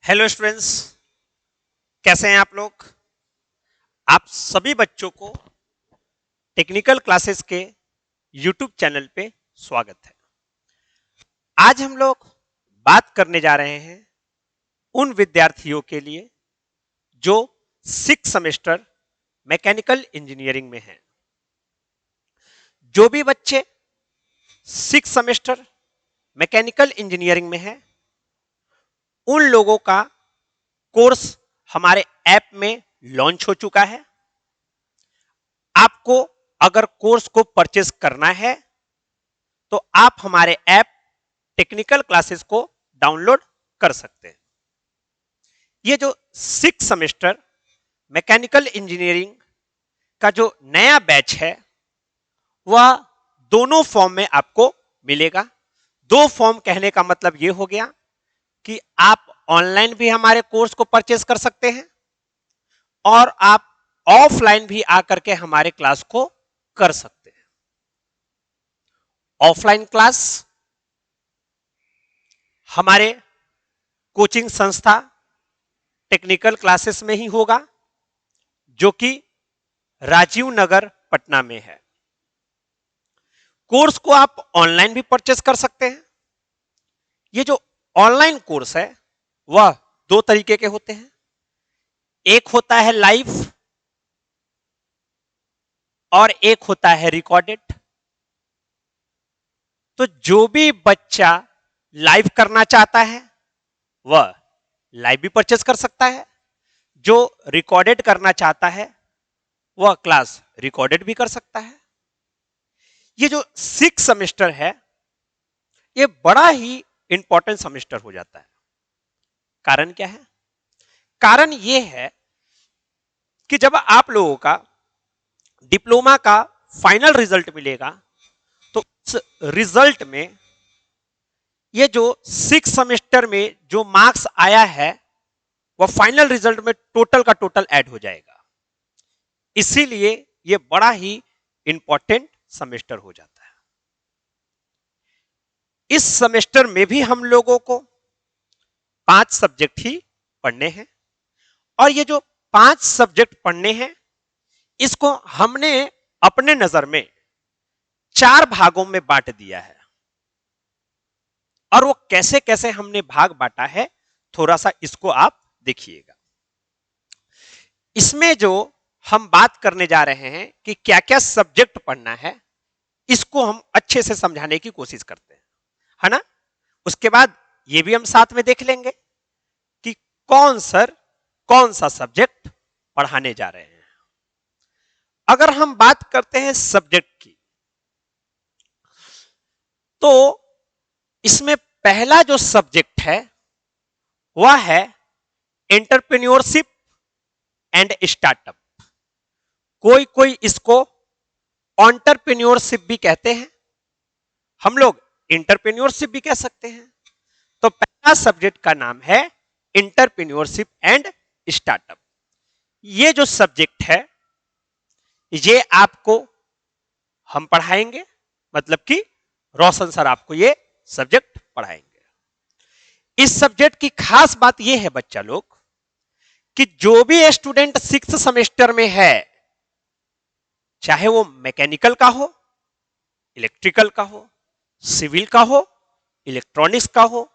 Hello students, कैसे हैं आप लोग। आप सभी बच्चों को टेक्निकल क्लासेस के यूट्यूब चैनल पे स्वागत है। आज हम लोग बात करने जा रहे हैं उन विद्यार्थियों के लिए जो 6 सेमेस्टर मैकेनिकल इंजीनियरिंग में हैं। जो भी बच्चे 6 सेमेस्टर मैकेनिकल इंजीनियरिंग में हैं, उन लोगों का कोर्स हमारे ऐप में लॉन्च हो चुका है। आपको अगर कोर्स को परचेस करना है तो आप हमारे ऐप टेक्निकल क्लासेस को डाउनलोड कर सकते हैं। ये जो 6 सेमेस्टर मैकेनिकल इंजीनियरिंग का जो नया बैच है वह दोनों फॉर्म में आपको मिलेगा। दो फॉर्म कहने का मतलब यह हो गया कि आप ऑनलाइन भी हमारे कोर्स को परचेस कर सकते हैं और आप ऑफलाइन भी आकर के हमारे क्लास को कर सकते हैं। ऑफलाइन क्लास हमारे कोचिंग संस्था टेक्निकल क्लासेस में ही होगा, जो कि राजीव नगर पटना में है। कोर्स को आप ऑनलाइन भी परचेस कर सकते हैं। ये जो ऑनलाइन कोर्स है वह दो तरीके के होते हैं। एक होता है लाइव और एक होता है रिकॉर्डेड। तो जो भी बच्चा लाइव करना चाहता है वह लाइव भी परचेस कर सकता है। जो रिकॉर्डेड करना चाहता है वह क्लास रिकॉर्डेड भी कर सकता है। ये जो 6 सेमेस्टर है ये बड़ा ही इंपॉर्टेंट सेमेस्टर हो जाता है। कारण क्या है? कारण यह है कि जब आप लोगों का डिप्लोमा का फाइनल रिजल्ट मिलेगा तो उस रिजल्ट में ये जो 6 सेमेस्टर में जो मार्क्स आया है वह फाइनल रिजल्ट में टोटल का टोटल ऐड हो जाएगा। इसीलिए यह बड़ा ही इंपॉर्टेंट सेमेस्टर हो जाता है। इस सेमेस्टर में भी हम लोगों को 5 सब्जेक्ट ही पढ़ने हैं और ये जो 5 सब्जेक्ट पढ़ने हैं इसको हमने अपने नजर में 4 भागों में बांट दिया है। और वो कैसे कैसे हमने भाग बांटा है थोड़ा सा इसको आप देखिएगा। इसमें जो हम बात करने जा रहे हैं कि क्या क्या सब्जेक्ट पढ़ना है, इसको हम अच्छे से समझाने की कोशिश करते हैं, है ना। उसके बाद ये भी हम साथ में देख लेंगे कि कौन सा सब्जेक्ट पढ़ाने जा रहे हैं। अगर हम बात करते हैं सब्जेक्ट की तो इसमें पहला जो सब्जेक्ट है वह है एंटरप्रेन्योरशिप एंड स्टार्टअप। कोई कोई इसको एंटरप्रेन्योरशिप भी कहते हैं, हम लोग एंटरप्रेन्योरशिप भी कह सकते हैं। तो पहला सब्जेक्ट का नाम है एंटरप्रेन्योरशिप एंड स्टार्टअप। ये जो सब्जेक्ट है ये आपको हम पढ़ाएंगे, मतलब कि रोशन सर आपको ये सब्जेक्ट पढ़ाएंगे। इस सब्जेक्ट की खास बात यह है बच्चा लोग कि जो भी स्टूडेंट 6 सेमेस्टर में है, चाहे वो मैकेनिकल का हो, इलेक्ट्रिकल का हो, सिविल का हो, इलेक्ट्रॉनिक्स का हो,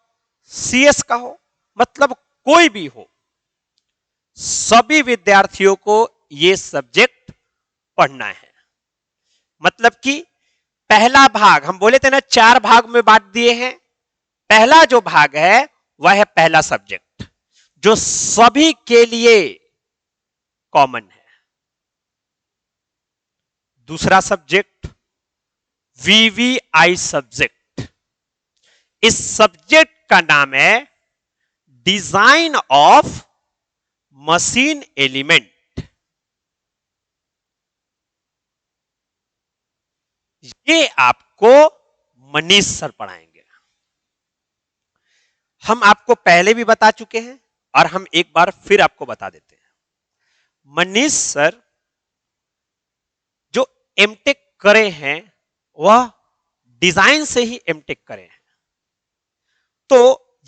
सीएस का हो, मतलब कोई भी हो, सभी विद्यार्थियों को यह सब्जेक्ट पढ़ना है। मतलब कि पहला भाग हम बोले थे ना 4 भाग में बांट दिए हैं। पहला जो भाग है वह है पहला सब्जेक्ट जो सभी के लिए कॉमन है। दूसरा सब्जेक्ट वीवीआई सब्जेक्ट। इस सब्जेक्ट का नाम है डिजाइन ऑफ मशीन एलिमेंट। ये आपको मनीष सर पढ़ाएंगे। हम आपको पहले भी बता चुके हैं और हम एक बार फिर आपको बता देते हैं। मनीष सर जो एमटेक करे हैं वह डिजाइन से ही एमटेक करे हैं। तो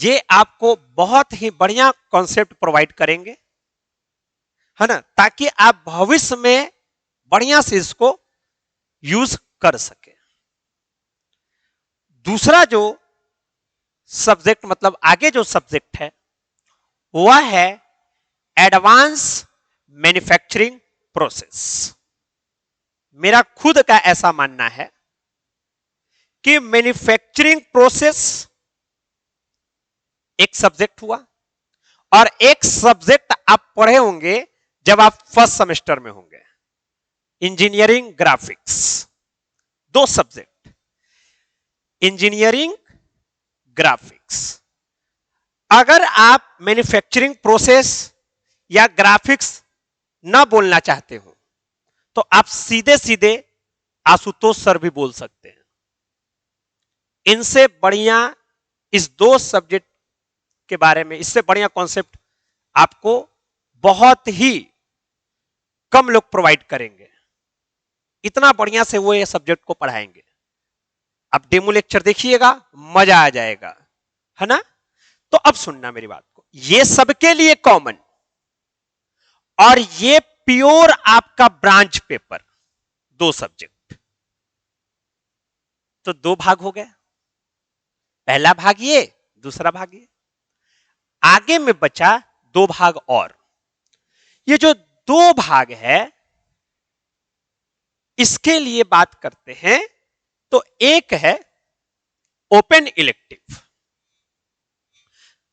ये आपको बहुत ही बढ़िया कॉन्सेप्ट प्रोवाइड करेंगे, है ना, ताकि आप भविष्य में बढ़िया से इसको यूज कर सके। दूसरा जो सब्जेक्ट, मतलब आगे जो सब्जेक्ट है, वह है एडवांस मैन्युफैक्चरिंग प्रोसेस। मेरा खुद का ऐसा मानना है कि मैन्युफैक्चरिंग प्रोसेस एक सब्जेक्ट हुआ, और एक सब्जेक्ट आप पढ़े होंगे जब आप फर्स्ट सेमेस्टर में होंगे, इंजीनियरिंग ग्राफिक्स। दो सब्जेक्ट, इंजीनियरिंग ग्राफिक्स। अगर आप मैन्युफैक्चरिंग प्रोसेस या ग्राफिक्स ना बोलना चाहते हो तो आप सीधे सीधे आशुतोष सर भी बोल सकते हैं। इनसे बढ़िया इस दो सब्जेक्ट के बारे में, इससे बढ़िया कॉन्सेप्ट आपको बहुत ही कम लोग प्रोवाइड करेंगे। इतना बढ़िया से वो ये सब्जेक्ट को पढ़ाएंगे। आप डेमो लेक्चर देखिएगा, मजा आ जाएगा, है ना। तो अब सुनना मेरी बात को, ये सबके लिए कॉमन, और ये प्योर आपका ब्रांच पेपर, दो सब्जेक्ट। तो दो भाग हो गया, पहला भाग ये, दूसरा भाग ये। आगे में बचा दो भाग और। ये जो दो भाग है, इसके लिए बात करते हैं। तो एक है ओपन इलेक्टिव।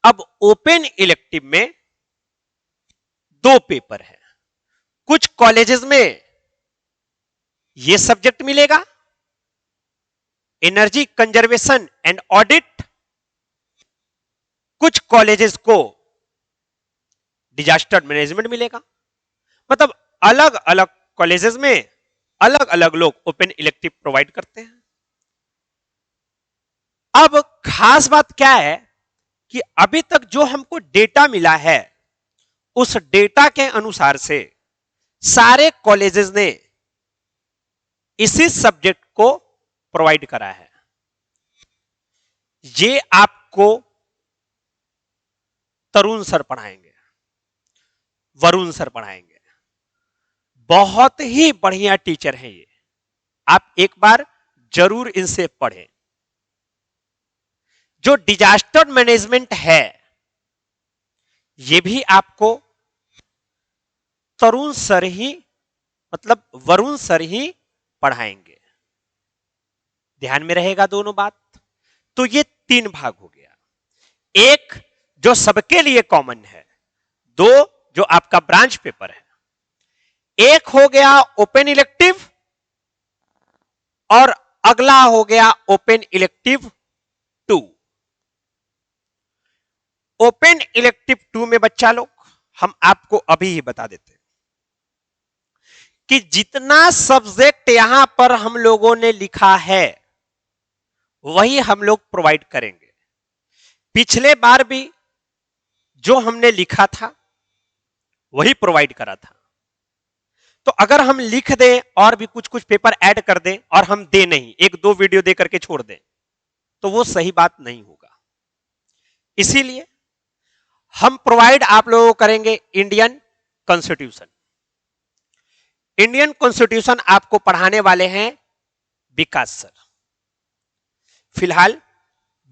अब ओपन इलेक्टिव में दो पेपर है। कुछ कॉलेजेस में यह सब्जेक्ट मिलेगा, एनर्जी कंजर्वेशन एंड ऑडिट। कुछ कॉलेजेस को डिजास्टर मैनेजमेंट मिलेगा। मतलब अलग अलग कॉलेजेस में अलग अलग लोग ओपन इलेक्टिव प्रोवाइड करते हैं। अब खास बात क्या है कि अभी तक जो हमको डेटा मिला है, उस डेटा के अनुसार से सारे कॉलेजेस ने इसी सब्जेक्ट को प्रोवाइड करा है। ये आपको तरुण सर पढ़ाएंगे, वरुण सर पढ़ाएंगे। बहुत ही बढ़िया टीचर हैं ये, आप एक बार जरूर इनसे पढ़ें। जो डिजास्टर मैनेजमेंट है, ये भी आपको तरुण सर ही, मतलब वरुण सर ही पढ़ाएंगे। ध्यान में रहेगा दोनों बात। तो ये तीन भाग हो गया। एक जो सबके लिए कॉमन है, दो जो आपका ब्रांच पेपर है। एक हो गया ओपन इलेक्टिव, और अगला हो गया ओपन इलेक्टिव 2। ओपन इलेक्टिव 2 में बच्चा लोग, हम आपको अभी ही बता देते हैं कि जितना सब्जेक्ट यहां पर हम लोगों ने लिखा है, वही हम लोग प्रोवाइड करेंगे। पिछले बार भी जो हमने लिखा था, वही प्रोवाइड करा था। तो अगर हम लिख दें और भी कुछ कुछ पेपर ऐड कर दें और हम दे नहीं, एक दो वीडियो दे करके छोड़ दें, तो वो सही बात नहीं होगा। इसीलिए हम प्रोवाइड आप लोगों को करेंगे इंडियन कॉन्स्टिट्यूशन। इंडियन कॉन्स्टिट्यूशन आपको पढ़ाने वाले हैं विकास सर। फिलहाल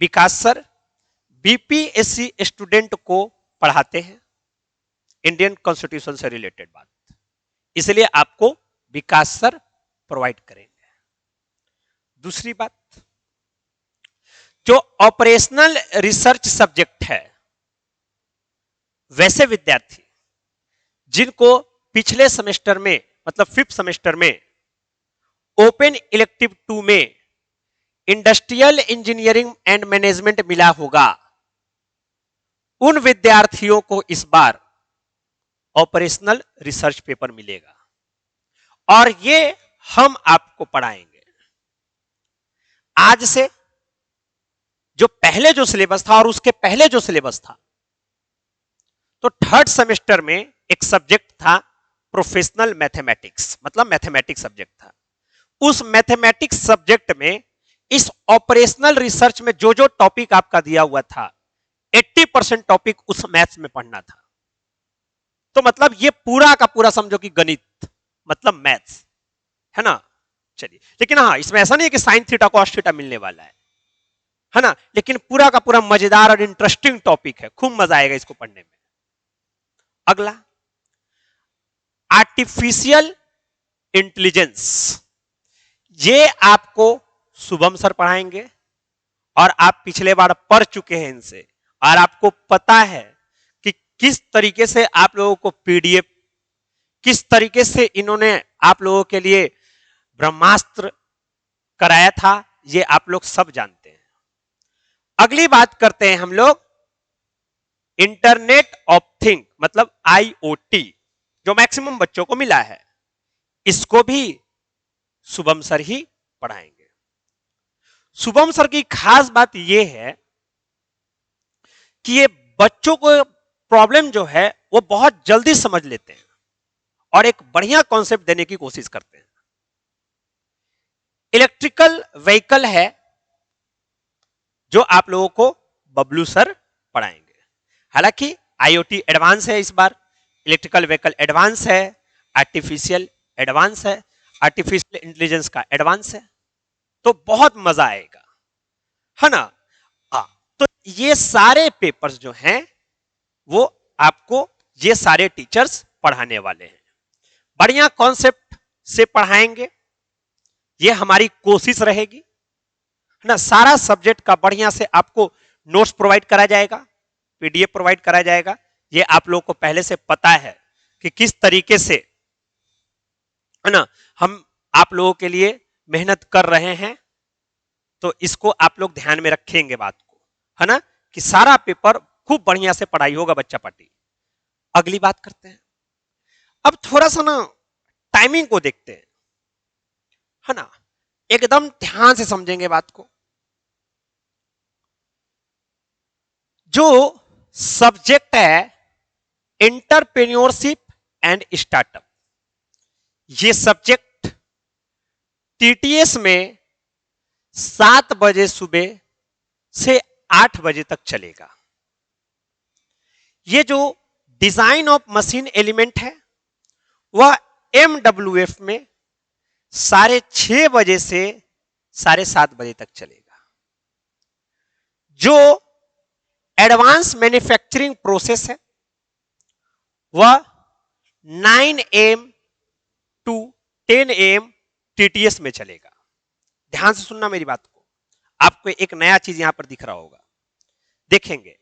विकास सर बीपीएससी स्टूडेंट को पढ़ाते हैं इंडियन कॉन्स्टिट्यूशन से रिलेटेड बात, इसलिए आपको विकास सर प्रोवाइड करेंगे। दूसरी बात, जो ऑपरेशनल रिसर्च सब्जेक्ट है, वैसे विद्यार्थी जिनको पिछले सेमेस्टर में, मतलब 5th सेमेस्टर में ओपन इलेक्टिव 2 में इंडस्ट्रियल इंजीनियरिंग एंड मैनेजमेंट मिला होगा, उन विद्यार्थियों को इस बार ऑपरेशनल रिसर्च पेपर मिलेगा, और ये हम आपको पढ़ाएंगे। आज से जो पहले जो सिलेबस था और उसके पहले जो सिलेबस था, तो 3rd सेमेस्टर में एक सब्जेक्ट था प्रोफेशनल मैथमेटिक्स, मतलब मैथमेटिक्स सब्जेक्ट था। उस मैथमेटिक्स सब्जेक्ट में इस ऑपरेशनल रिसर्च में जो जो टॉपिक आपका दिया हुआ था, 80% टॉपिक उस मैथ्स में पढ़ना था। तो मतलब ये पूरा का पूरा समझो कि गणित मतलब मैथ्स है ना। चलिए, लेकिन हाँ इसमें ऐसा नहीं है कि साइन थीटा कॉस थीटा मिलने वाला है ना, लेकिन पूरा का पूरा मजेदार और इंटरेस्टिंग टॉपिक है, खूब मजा आएगा इसको पढ़ने में। अगला, आर्टिफिशियल इंटेलिजेंस। ये आपको शुभम सर पढ़ाएंगे और आप पिछले बार पढ़ चुके हैं इनसे, और आपको पता है कि किस तरीके से आप लोगों को पीडीएफ, किस तरीके से इन्होंने आप लोगों के लिए ब्रह्मास्त्र कराया था, ये आप लोग सब जानते हैं। अगली बात करते हैं हम लोग इंटरनेट ऑफ थिंग मतलब आईओटी, जो मैक्सिमम बच्चों को मिला है, इसको भी शुभम सर ही पढ़ाएंगे। शुभम सर की खास बात यह है कि ये बच्चों को प्रॉब्लम जो है वो बहुत जल्दी समझ लेते हैं और एक बढ़िया कॉन्सेप्ट देने की कोशिश करते हैं। इलेक्ट्रिकल व्हीकल है जो आप लोगों को बबलू सर पढ़ाएंगे। हालांकि आईओटी एडवांस है, इस बार इलेक्ट्रिकल व्हीकल एडवांस है, आर्टिफिशियल एडवांस है, आर्टिफिशियल इंटेलिजेंस का एडवांस है, तो बहुत मजा आएगा, है ना। तो ये सारे पेपर्स जो हैं वो आपको ये सारे टीचर्स पढ़ाने वाले हैं, बढ़िया कॉन्सेप्ट से पढ़ाएंगे, ये हमारी कोशिश रहेगी, है ना। सारा सब्जेक्ट का बढ़िया से आपको नोट्स प्रोवाइड करा जाएगा, पीडीएफ प्रोवाइड करा जाएगा। ये आप लोगों को पहले से पता है कि किस तरीके से, है ना, हम आप लोगों के लिए मेहनत कर रहे हैं, तो इसको आप लोग ध्यान में रखेंगे बात को, है ना, कि सारा पेपर खूब बढ़िया से पढ़ाई होगा बच्चा पार्टी। अगली बात करते हैं, अब थोड़ा सा ना टाइमिंग को देखते हैं, है ना, एकदम ध्यान से समझेंगे बात को। जो सब्जेक्ट है एंटरप्रेन्योरशिप एंड स्टार्टअप, ये सब्जेक्ट टीटीएस में 7 बजे सुबह से 8 बजे तक चलेगा। ये जो डिजाइन ऑफ मशीन एलिमेंट है वह एमडब्ल्यूएफ में 6:30 बजे से 7:30 बजे तक चलेगा। जो एडवांस मैन्युफैक्चरिंग प्रोसेस है वह 9 AM टू 10 AM टीटीएस में चलेगा। ध्यान से सुनना मेरी बात को, आपको एक नया चीज यहां पर दिख रहा होगा, देखेंगे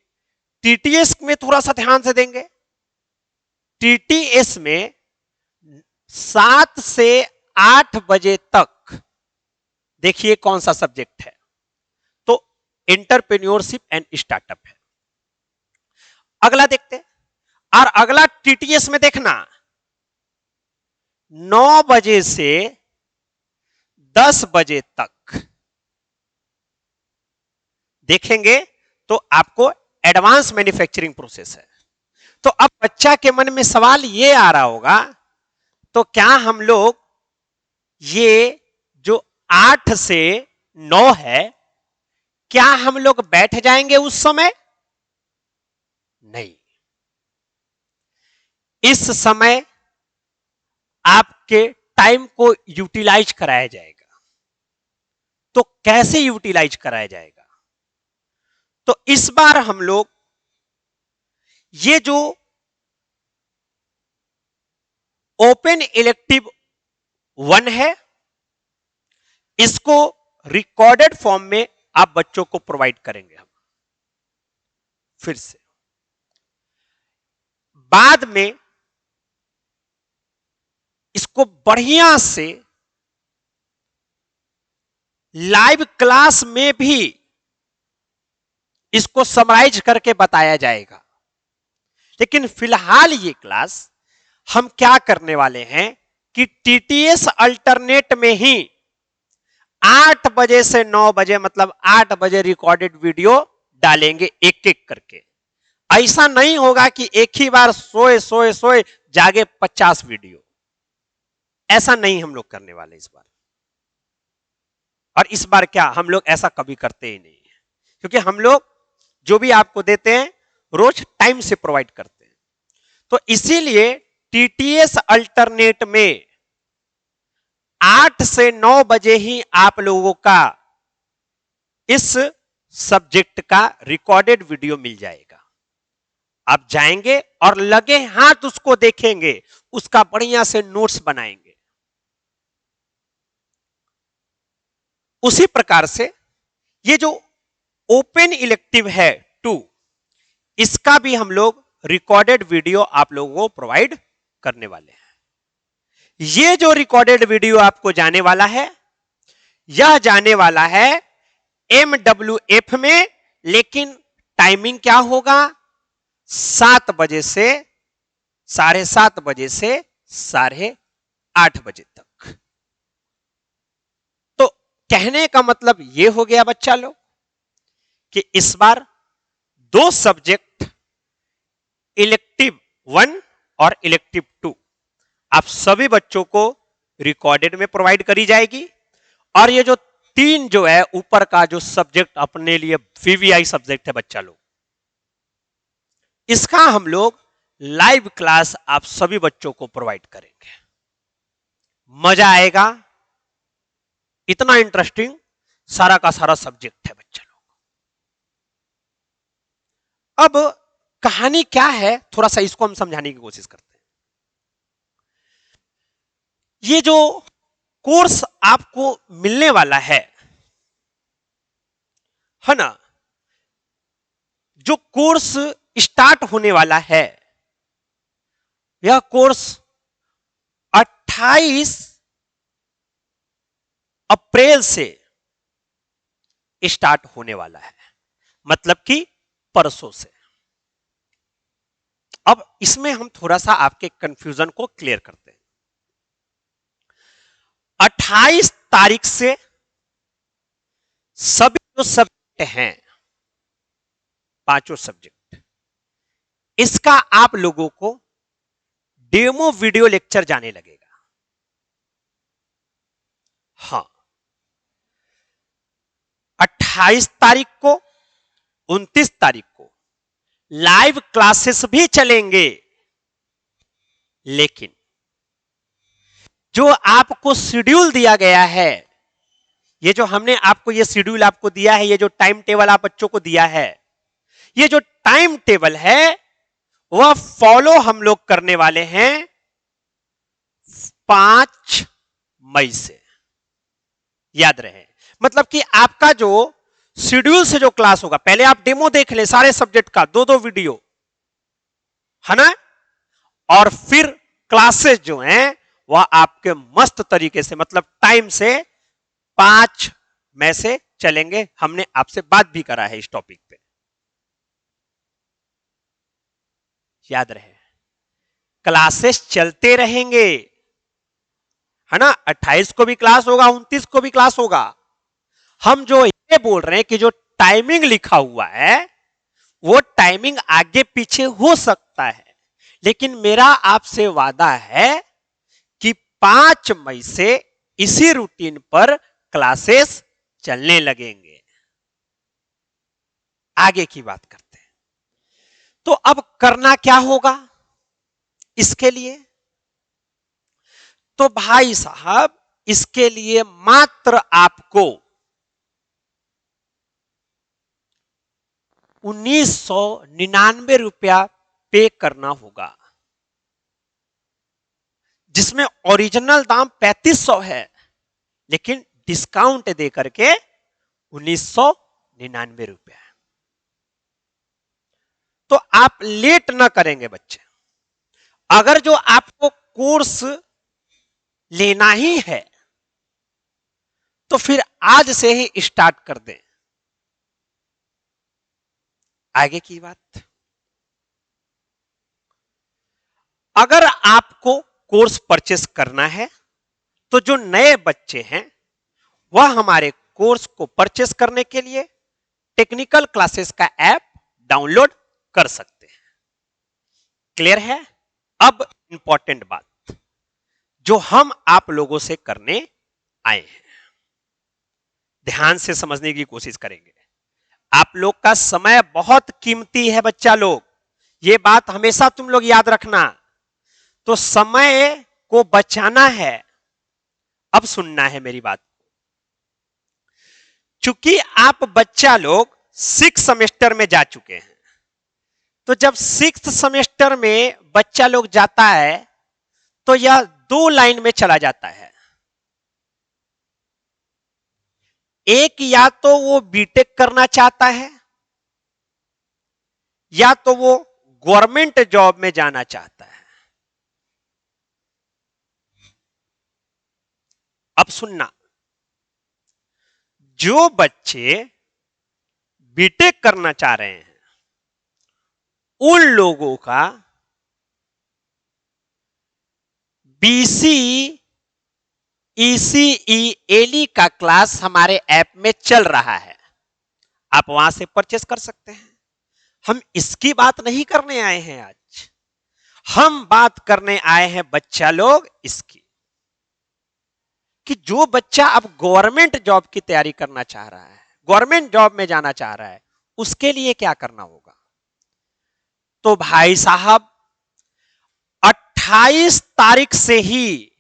टीटीएस में थोड़ा सा ध्यान से देंगे। टीटीएस में 7 से 8 बजे तक देखिए कौन सा सब्जेक्ट है, तो एंटरप्रेन्योरशिप एंड स्टार्टअप है। अगला देखते हैं, और अगला टीटीएस में देखना 9 बजे से 10 बजे तक देखेंगे, तो आपको एडवांस मैन्युफैक्चरिंग प्रोसेस है। तो अब बच्चा के मन में सवाल ये आ रहा होगा, तो क्या हम लोग ये जो 8 से 9 है, क्या हम लोग बैठ जाएंगे उस समय? नहीं, इस समय आपके टाइम को यूटिलाइज कराया जाएगा। तो कैसे यूटिलाइज कराया जाएगा? तो इस बार हम लोग ये जो ओपन इलेक्टिव 1 है, इसको रिकॉर्डेड फॉर्म में आप बच्चों को प्रोवाइड करेंगे हम। फिर से बाद में इसको बढ़िया से लाइव क्लास में भी इसको समराइज करके बताया जाएगा। लेकिन फिलहाल ये क्लास हम क्या करने वाले हैं कि टीटीएस अल्टरनेट में ही 8 बजे से 9 बजे मतलब 8 बजे रिकॉर्डेड वीडियो डालेंगे एक एक करके। ऐसा नहीं होगा कि एक ही बार सोए सोए सोए जागे 50 वीडियो, ऐसा नहीं हम लोग करने वाले इस बार। और इस बार क्या हम लोग ऐसा कभी करते ही नहीं है, क्योंकि हम लोग जो भी आपको देते हैं रोज टाइम से प्रोवाइड करते हैं। तो इसीलिए टीटीएस अल्टरनेट में 8 से 9 बजे ही आप लोगों का इस सब्जेक्ट का रिकॉर्डेड वीडियो मिल जाएगा। आप जाएंगे और लगे हाथ उसको देखेंगे, उसका बढ़िया से नोट्स बनाएंगे। उसी प्रकार से ये जो ओपन इलेक्टिव है 2, इसका भी हम लोग रिकॉर्डेड वीडियो आप लोगों को प्रोवाइड करने वाले हैं। ये जो रिकॉर्डेड वीडियो आपको जाने वाला है, यह जाने वाला है MWF में, लेकिन टाइमिंग क्या होगा? 7 बजे से 7:30 बजे से 8:30 बजे तक। तो कहने का मतलब यह हो गया बच्चा लोग कि इस बार 2 सब्जेक्ट इलेक्टिव 1 और इलेक्टिव 2 आप सभी बच्चों को रिकॉर्डेड में प्रोवाइड करी जाएगी। और ये जो 3 जो है ऊपर का जो सब्जेक्ट अपने लिए VVI सब्जेक्ट है बच्चा लोग, इसका हम लोग लाइव क्लास आप सभी बच्चों को प्रोवाइड करेंगे। मजा आएगा, इतना इंटरेस्टिंग सारा का सारा सब्जेक्ट है बच्चा लोग। अब कहानी क्या है, थोड़ा सा इसको हम समझाने की कोशिश करते हैं। ये जो कोर्स आपको मिलने वाला है ना, जो कोर्स स्टार्ट होने वाला है, यह कोर्स 28 अप्रैल से स्टार्ट होने वाला है, मतलब कि परसों से। अब इसमें हम थोड़ा सा आपके कंफ्यूजन को क्लियर करते हैं। 28 तारीख से सभी जो सब्जेक्ट हैं, 5 सब्जेक्ट, इसका आप लोगों को डेमो वीडियो लेक्चर जाने लगेगा। हां, 28 तारीख को, 29 तारीख को लाइव क्लासेस भी चलेंगे, लेकिन जो आपको शेड्यूल दिया गया है, ये जो हमने आपको ये शेड्यूल आपको दिया है, ये जो टाइम टेबल आप बच्चों को दिया है, ये जो टाइम टेबल है वह फॉलो हम लोग करने वाले हैं 5 मई से। याद रहे, मतलब कि आपका जो शेड्यूल से जो क्लास होगा, पहले आप डेमो देख लें सारे सब्जेक्ट का, 2-2 वीडियो, है ना, और फिर क्लासेस जो हैं वह आपके मस्त तरीके से, मतलब टाइम से 5 मई से चलेंगे। हमने आपसे बात भी करा है इस टॉपिक पे, याद रहे, क्लासेस चलते रहेंगे, है ना। 28 को भी क्लास होगा, 29 को भी क्लास होगा। हम जो ये बोल रहे हैं कि जो टाइमिंग लिखा हुआ है वो टाइमिंग आगे पीछे हो सकता है, लेकिन मेरा आपसे वादा है कि 5 मई से इसी रूटीन पर क्लासेस चलने लगेंगे। आगे की बात करते हैं। तो अब करना क्या होगा इसके लिए? तो भाई साहब, इसके लिए मात्र आपको 1999 रुपया पे करना होगा, जिसमें ओरिजिनल दाम 3500 है, लेकिन डिस्काउंट दे करके 1999 रुपया है। तो आप लेट ना करेंगे बच्चे। अगर जो आपको कोर्स लेना ही है तो फिर आज से ही स्टार्ट कर दें। आगे की बात, अगर आपको कोर्स परचेस करना है तो जो नए बच्चे हैं वह हमारे कोर्स को परचेस करने के लिए टेक्निकल क्लासेस का ऐप डाउनलोड कर सकते हैं। क्लियर है? अब इंपॉर्टेंट बात जो हम आप लोगों से करने आए हैं, ध्यान से समझने की कोशिश करेंगे। आप लोग का समय बहुत कीमती है बच्चा लोग, ये बात हमेशा तुम लोग याद रखना। तो समय को बचाना है। अब सुनना है मेरी बात। चूंकि आप बच्चा लोग 6 सेमेस्टर में जा चुके हैं, तो जब 6th सेमेस्टर में बच्चा लोग जाता है तो यह 2 लाइन में चला जाता है। एक, या तो वो बीटेक करना चाहता है या तो वो गवर्नमेंट जॉब में जाना चाहता है। अब सुनना, जो बच्चे बीटेक करना चाह रहे हैं उन लोगों का बीसी ECELE का क्लास हमारे ऐप में चल रहा है, आप वहां से परचेस कर सकते हैं। हम इसकी बात नहीं करने आए हैं आज, हम बात करने आए हैं बच्चा लोग इसकी, कि जो बच्चा अब गवर्नमेंट जॉब की तैयारी करना चाह रहा है, गवर्नमेंट जॉब में जाना चाह रहा है, उसके लिए क्या करना होगा। तो भाई साहब 28 तारीख से ही,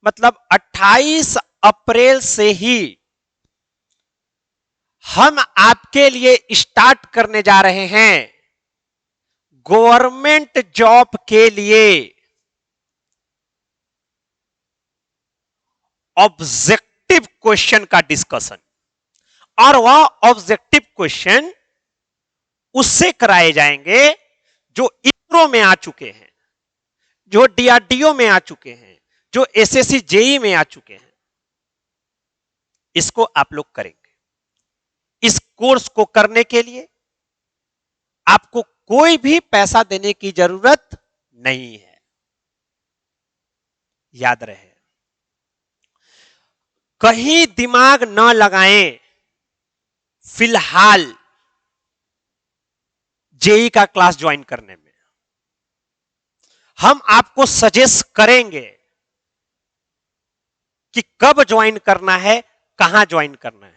मतलब 28 अप्रैल से ही हम आपके लिए स्टार्ट करने जा रहे हैं गवर्नमेंट जॉब के लिए ऑब्जेक्टिव क्वेश्चन का डिस्कशन। और वह ऑब्जेक्टिव क्वेश्चन उससे कराए जाएंगे जो इसरो में आ चुके हैं, जो डीआरडीओ में आ चुके हैं, जो एसएससी जेई में आ चुके हैं। इसको आप लोग करेंगे। इस कोर्स को करने के लिए आपको कोई भी पैसा देने की जरूरत नहीं है, याद रहे। कहीं दिमाग न लगाएं, फिलहाल जेई का क्लास ज्वाइन करने में हम आपको सजेस्ट करेंगे कि कब ज्वाइन करना है, कहां ज्वाइन करना है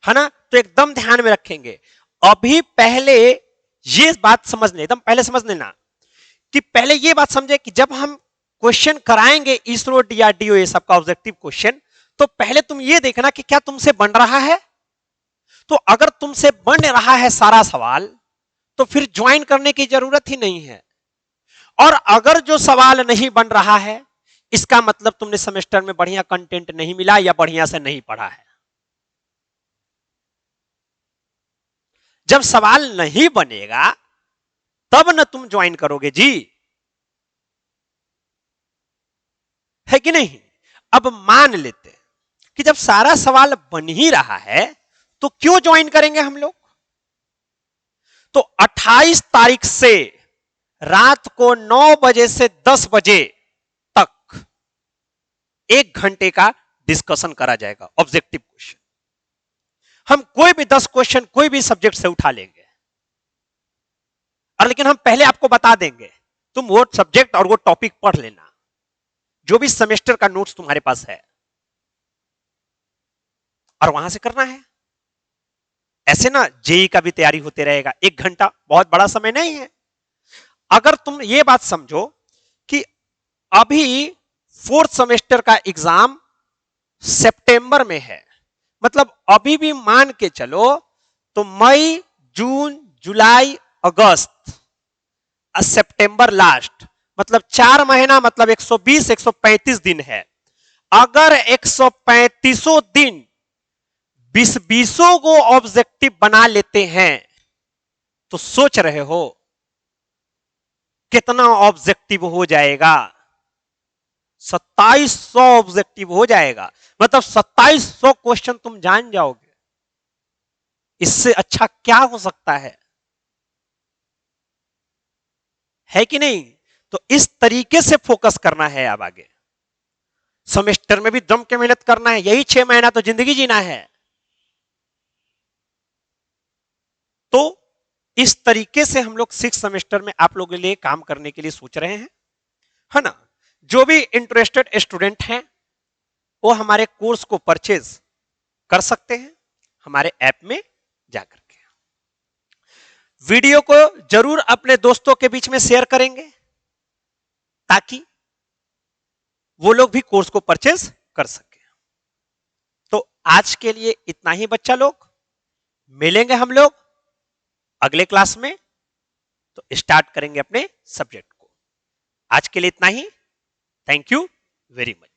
ना। तो एकदम ध्यान में रखेंगे। अभी पहले ये बात समझ लें, एकदम पहले समझ लेना कि पहले ये बात समझे कि जब हम क्वेश्चन कराएंगे इसरो डीआरडीओ ये सबका ऑब्जेक्टिव क्वेश्चन, तो पहले तुम ये देखना कि क्या तुमसे बन रहा है। तो अगर तुमसे बन रहा है सारा सवाल, तो फिर ज्वाइन करने की जरूरत ही नहीं है। और अगर जो सवाल नहीं बन रहा है, इसका मतलब तुमने सेमेस्टर में बढ़िया कंटेंट नहीं मिला या बढ़िया से नहीं पढ़ा है। जब सवाल नहीं बनेगा तब न तुम ज्वाइन करोगे जी, है कि नहीं। अब मान लेते कि जब सारा सवाल बन ही रहा है तो क्यों ज्वाइन करेंगे हम लोग। तो 28 तारीख से रात को 9 बजे से 10 बजे तक 1 घंटे का डिस्कशन करा जाएगा ऑब्जेक्टिव क्वेश्चन। हम कोई भी 10 क्वेश्चन कोई भी सब्जेक्ट से उठा लेंगे, और लेकिन हम पहले आपको बता देंगे तुम वो सब्जेक्ट और वो टॉपिक पढ़ लेना, जो भी सेमेस्टर का नोट्स तुम्हारे पास है, और वहां से करना है। ऐसे ना जेई का भी तैयारी होते रहेगा। 1 घंटा बहुत बड़ा समय नहीं है। अगर तुम ये बात समझो कि अभी 4th सेमेस्टर का एग्जाम सितंबर में है, मतलब अभी भी मान के चलो तो मई, जून, जुलाई, अगस्त, सितंबर लास्ट, मतलब 4 महीना, मतलब 120-135 दिन है। अगर 135 दिन 20 को ऑब्जेक्टिव बना लेते हैं तो सोच रहे हो कितना ऑब्जेक्टिव हो जाएगा। 2700 ऑब्जेक्टिव हो जाएगा, मतलब 2700 क्वेश्चन तुम जान जाओगे। इससे अच्छा क्या हो सकता है कि नहीं। तो इस तरीके से फोकस करना है। अब आगे सेमेस्टर में भी दम के मेहनत करना है। यही 6 महीना तो जिंदगी जीना है। तो इस तरीके से हम लोग 6 सेमेस्टर में आप लोगों के लिए काम करने के लिए सोच रहे हैं, है ना। जो भी इंटरेस्टेड स्टूडेंट हैं वो हमारे कोर्स को परचेज कर सकते हैं हमारे ऐप में जाकर के। वीडियो को जरूर अपने दोस्तों के बीच में शेयर करेंगे ताकि वो लोग भी कोर्स को परचेज कर सके। तो आज के लिए इतना ही बच्चा लोग, मिलेंगे हम लोग अगले क्लास में, तो स्टार्ट करेंगे अपने सब्जेक्ट को। आज के लिए इतना ही। Thank you very much.